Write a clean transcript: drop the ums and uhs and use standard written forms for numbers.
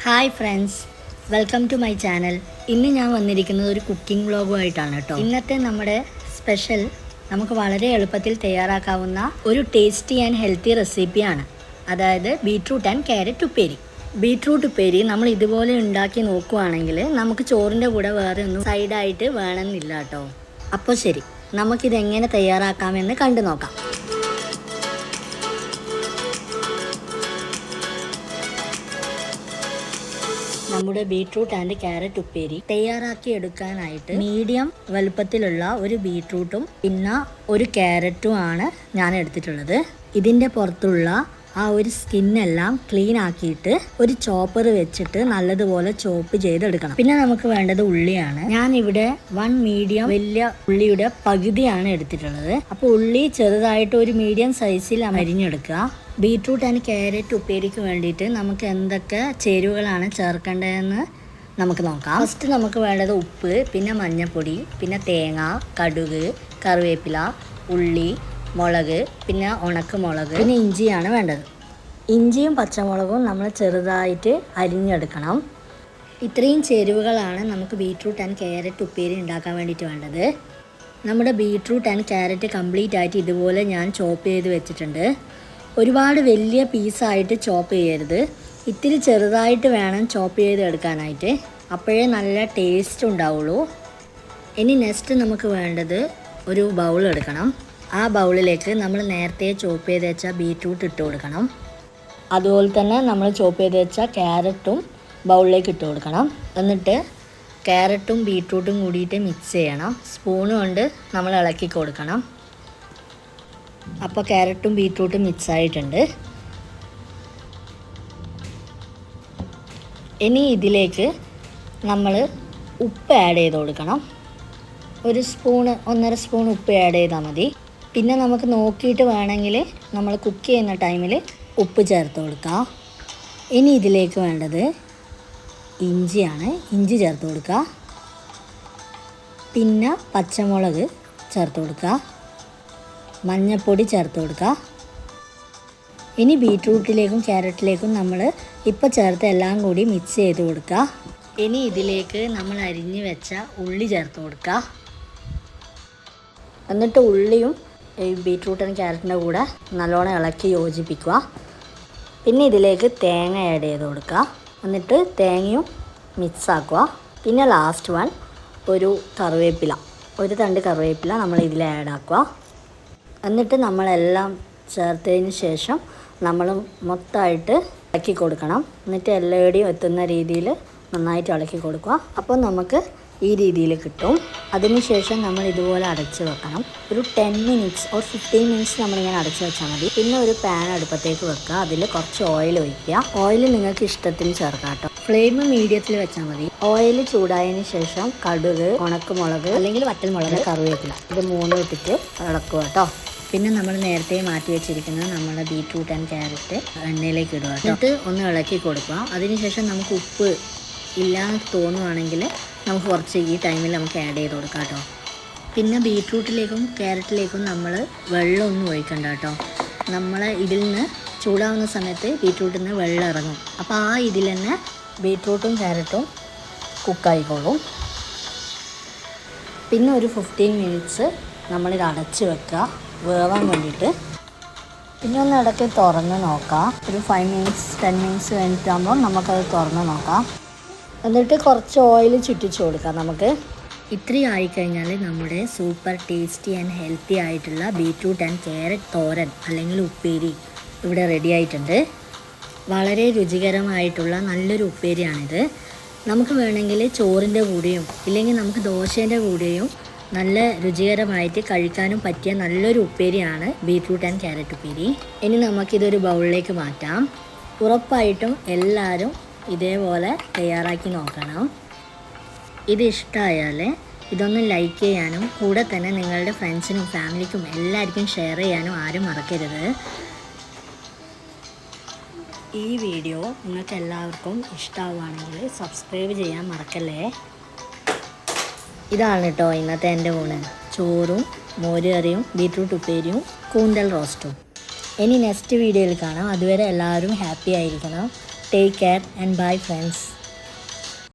Hi friends, welcome to my channel. ഇന്ന് ഞാൻ വന്നിരിക്കുന്നത് ഒരു കുക്കിംഗ് വ്ളോഗുമായിട്ടാണ് കേട്ടോ. ഇന്നത്തെ നമ്മുടെ സ്പെഷ്യൽ നമുക്ക് വളരെ എളുപ്പത്തിൽ തയ്യാറാക്കാവുന്ന ഒരു ടേസ്റ്റി ആൻഡ് ഹെൽത്തി റെസിപ്പിയാണ്. അതായത് ബീട്രൂട്ട് ആൻഡ് ക്യാരറ്റ് ഉപ്പേരി. ബീട്രൂട്ട് ഉപ്പേരി നമ്മൾ ഇതുപോലെ ഉണ്ടാക്കി നോക്കുകയാണെങ്കിൽ നമുക്ക് ചോറിൻ്റെ കൂടെ വേറെ ഒന്നും സൈഡായിട്ട് വേണമെന്നില്ല കേട്ടോ. അപ്പോൾ ശരി, നമുക്കിതെങ്ങനെ തയ്യാറാക്കാമെന്ന് കണ്ടു നോക്കാം. നമ്മുടെ ബീട്രൂട്ട് ആൻഡ് ക്യാരറ്റ് ഉപ്പേരി തയ്യാറാക്കി എടുക്കാനായിട്ട് മീഡിയം വലുപ്പത്തിലുള്ള ഒരു ബീട്രൂട്ടും പിന്നെ ഒരു ക്യാരറ്റും ആണ് ഞാൻ എടുത്തിട്ടുള്ളത്. ഇതിൻ്റെ പുറത്തുള്ള ആ ഒരു സ്കിന്നെല്ലാം ക്ലീൻ ആക്കിയിട്ട് ഒരു ചോപ്പർ വെച്ചിട്ട് നല്ലതുപോലെ ചോപ്പ് ചെയ്തെടുക്കണം. പിന്നെ നമുക്ക് വേണ്ടത് ഉള്ളിയാണ്. ഞാൻ ഇവിടെ 1 മീഡിയം വലിയ ഉള്ളിയുടെ പകുതിയാണ് എടുത്തിട്ടുള്ളത്. അപ്പോൾ ഉള്ളി ചെറുതായിട്ട് ഒരു മീഡിയം സൈസിൽ അരിഞ്ഞെടുക്കുക. ബീട്രൂട്ട് ആൻഡ് ക്യാരറ്റ് ഉപ്പേരിക്ക് വേണ്ടിയിട്ട് നമുക്ക് എന്തൊക്കെ ചേരുവകളാണ് ചേർക്കേണ്ടതെന്ന് നമുക്ക് നോക്കാം. ഫസ്റ്റ് നമുക്ക് വേണ്ടത് ഉപ്പ്, പിന്നെ മഞ്ഞൾപ്പൊടി, പിന്നെ തേങ്ങ, കടുക്, കറിവേപ്പില, ഉള്ളി, മുളക്, പിന്നെ ഉണക്കമുളക്, പിന്നെ ഇഞ്ചിയാണ് വേണ്ടത്. ഇഞ്ചിയും പച്ചമുളകും നമ്മൾ ചെറുതായിട്ട് അരിഞ്ഞെടുക്കണം. ഇത്രയും ചേരുവകളാണ് നമുക്ക് ബീട്രൂട്ട് ആൻഡ് ക്യാരറ്റ് ഉപ്പേരി ഉണ്ടാക്കാൻ വേണ്ടിയിട്ട് വേണ്ടത്. നമ്മുടെ ബീട്രൂട്ട് ആൻഡ് ക്യാരറ്റ് കംപ്ലീറ്റ് ആയിട്ട് ഇതുപോലെ ഞാൻ ചോപ്പ് ചെയ്ത് വെച്ചിട്ടുണ്ട്. ഒരുപാട് വലിയ പീസായിട്ട് ചോപ്പ് ചെയ്യരുത്, ഇത്തിരി ചെറുതായിട്ട് വേണം ചോപ്പ് ചെയ്ത് എടുക്കാനായിട്ട്. അപ്പോഴേ നല്ല ടേസ്റ്റ് ഉണ്ടാവുള്ളൂ. ഇനി നെക്സ്റ്റ് നമുക്ക് വേണ്ടത് ഒരു ബൗൾ എടുക്കണം. ആ ബൗളിലേക്ക് നമ്മൾ നേരത്തെ ചോപ്പ് ചെയ്ത് വെച്ച ബീട്രൂട്ട് ഇട്ട് കൊടുക്കണം. അതുപോലെ തന്നെ നമ്മൾ ചോപ്പ് ചെയ്ത് വെച്ച ക്യാരറ്റും ബൗളിലേക്ക് ഇട്ട് കൊടുക്കണം. എന്നിട്ട് ക്യാരറ്റും ബീട്രൂട്ടും കൂടിയിട്ട് മിക്സ് ചെയ്യണം. സ്പൂൺ കൊണ്ട് നമ്മൾ ഇളക്കി കൊടുക്കണം. അപ്പോൾ ക്യാരറ്റും ബീട്രൂട്ടും മിക്സ് ആയിട്ടുണ്ട്. ഇനി ഇതിലേക്ക് നമ്മൾ ഉപ്പ് ആഡ് ചെയ്ത് കൊടുക്കണം. ഒരു സ്പൂണ് 1.5 സ്പൂൺ ഉപ്പ് ആഡ് ചെയ്താൽ മതി. പിന്നെ നമുക്ക് നോക്കിയിട്ട് വേണമെങ്കിൽ നമ്മൾ കുക്ക് ചെയ്യുന്ന ടൈമിൽ ഉപ്പ് ചേർത്ത് കൊടുക്കുക. ഇനി ഇതിലേക്ക് വേണ്ടത് ഇഞ്ചിയാണ്. ഇഞ്ചി ചേർത്ത് കൊടുക്കുക. പിന്നെ പച്ചമുളക് ചേർത്ത് കൊടുക്കുക. മഞ്ഞൾപ്പൊടി ചേർത്ത് കൊടുക്കുക. ഇനി ബീട്രൂട്ടിലേക്കും ക്യാരറ്റിലേക്കും നമ്മൾ ഇപ്പോൾ ചേർത്ത് എല്ലാം കൂടി മിക്സ് ചെയ്ത് കൊടുക്കുക. ഇനി ഇതിലേക്ക് നമ്മൾ അരിഞ്ഞ് വെച്ച ഉള്ളി ചേർത്ത് കൊടുക്കുക. എന്നിട്ട് ഉള്ളിയും ഈ ബീട്രൂട്ട് ആൻഡ് ക്യാരറ്റിൻ്റെ കൂടെ നല്ലോണം ഇളക്കി യോജിപ്പിക്കുക. പിന്നെ ഇതിലേക്ക് തേങ്ങ ആഡ് ചെയ്ത് കൊടുക്കുക. എന്നിട്ട് തേങ്ങയും മിക്സ് ആക്കുക. പിന്നെ ലാസ്റ്റ് വൺ ഒരു കറിവേപ്പില, ഒരു തണ്ട് കറിവേപ്പില നമ്മൾ ഇതിൽ ആഡ് ആക്കുക. എന്നിട്ട് നമ്മളെല്ലാം ചേർത്തതിന് ശേഷം നമ്മൾ മൊത്തമായിട്ട് ഇളക്കി കൊടുക്കണം. എന്നിട്ട് എല്ലായിടെയും എത്തുന്ന രീതിയിൽ നന്നായിട്ട് ഇളക്കി കൊടുക്കുക. അപ്പോൾ നമുക്ക് ഈ രീതിയിൽ കിട്ടും. അതിനുശേഷം നമ്മൾ ഇതുപോലെ അടച്ച് വെക്കണം. ഒരു 10 മിനിറ്റ്സ് or 15 മിനിറ്റ്സ് നമ്മളിങ്ങനെ അടച്ച് വെച്ചാൽ മതി. പിന്നെ ഒരു പാൻ അടുപ്പത്തേക്ക് വെക്കുക. അതിൽ കുറച്ച് ഓയിൽ ഒഴിക്കുക. ഓയിൽ നിങ്ങൾക്ക് ഇഷ്ടത്തിന് ചേർക്കാം കേട്ടോ. ഫ്ലെയിം മീഡിയത്തിൽ വെച്ചാൽ മതി. ഓയിൽ ചൂടായതിന് ശേഷം കടുക്, ഉണക്കമുളക് അല്ലെങ്കിൽ വറ്റൽമുളക്, കറിവേപ്പില ഇത് 3 ഇട്ടിട്ട് ഇളക്കുക കേട്ടോ. പിന്നെ നമ്മൾ നേരത്തെ മാറ്റി വെച്ചിരിക്കുന്നത് നമ്മുടെ ബീട്രൂട്ട് ആൻഡ് ക്യാരറ്റ് എണ്ണയിലേക്ക് ഇടുക. എന്നിട്ട് ഒന്ന് ഇളക്കി കൊടുക്കുക. അതിനുശേഷം നമുക്ക് ഉപ്പ് ഇല്ലാന്ന് തോന്നുവാണെങ്കിൽ നമുക്ക് കുറച്ച് ഈ ടൈമിൽ നമുക്ക് ആഡ് ചെയ്ത് കൊടുക്കാം കേട്ടോ. പിന്നെ ബീട്രൂട്ടിലേക്കും ക്യാരറ്റിലേക്കും നമ്മൾ വെള്ളമൊന്നും ഒഴിക്കണ്ട കേട്ടോ. നമ്മൾ ഇതിൽ നിന്ന് ചൂടാവുന്ന സമയത്ത് ബീട്രൂട്ടിൽ നിന്ന് വെള്ളം ഇറങ്ങും. അപ്പോൾ ആ ഇതിൽ തന്നെ ബീട്രൂട്ടും ക്യാരറ്റും കുക്കായിക്കോളും. പിന്നെ ഒരു 15 മിനിറ്റ്സ് നമ്മളിത് അടച്ച് വെക്കുക വേവാൻ വേണ്ടിയിട്ട്. പിന്നെ ഒന്ന് ഇടയ്ക്ക് തുറന്ന് നോക്കാം. ഒരു 5 മിനിറ്റ്സ് 10 മിനിറ്റ്സ് കഴിഞ്ഞിട്ടാകുമ്പോൾ നമുക്കത് തുറന്ന് നോക്കാം. എന്നിട്ട് കുറച്ച് ഓയിൽ ചുറ്റിച്ച് കൊടുക്കാം നമുക്ക്. ഇത്രയും ആയിക്കഴിഞ്ഞാൽ നമ്മുടെ സൂപ്പർ ടേസ്റ്റി ആൻഡ് ഹെൽത്തി ആയിട്ടുള്ള ബീട്രൂട്ട് ആൻഡ് ക്യാരറ്റ് തോരൻ അല്ലെങ്കിൽ ഉപ്പേരി ഇവിടെ റെഡി ആയിട്ടുണ്ട്. വളരെ രുചികരമായിട്ടുള്ള നല്ലൊരു ഉപ്പേരിയാണിത്. നമുക്ക് വേണമെങ്കിൽ ചോറിൻ്റെ കൂടെയും ഇല്ലെങ്കിൽ നമുക്ക് ദോശേൻ്റെ കൂടെയും നല്ല രുചികരമായിട്ട് കഴിക്കാനും പറ്റിയ നല്ലൊരു ഉപ്പേരിയാണ് ബീട്രൂട്ട് ആൻഡ് ക്യാരറ്റ് ഉപ്പേരി. ഇനി നമുക്കിതൊരു ബൗളിലേക്ക് മാറ്റാം. ഉറപ്പായിട്ടും എല്ലാവരും ഇതേപോലെ തയ്യാറാക്കി നോക്കണം. ഇത് ഇഷ്ടമായാൽ ഇതൊന്ന് ലൈക്ക് ചെയ്യാനും കൂടെ തന്നെ നിങ്ങളുടെ ഫ്രണ്ട്സിനും ഫാമിലിക്കും എല്ലാവർക്കും ഷെയർ ചെയ്യാനും ആരും മറക്കരുത്. ഈ വീഡിയോ നിങ്ങൾക്ക് എല്ലാവർക്കും ഇഷ്ടമാവുകയാണെങ്കിൽ സബ്സ്ക്രൈബ് ചെയ്യാൻ മറക്കല്ലേ. ഇതാണ് കേട്ടോ ഇന്നത്തെ എൻ്റെ ഊണ്. ചോറും മോരുകറിയും ബീട്രൂട്ട് ഉപ്പേരിയും കൂന്തൽ റോസ്റ്റും. ഇനി നെക്സ്റ്റ് വീഡിയോയിൽ കാണാം. അതുവരെ എല്ലാവരും ഹാപ്പി ആയിരിക്കണം. Take care and bye friends.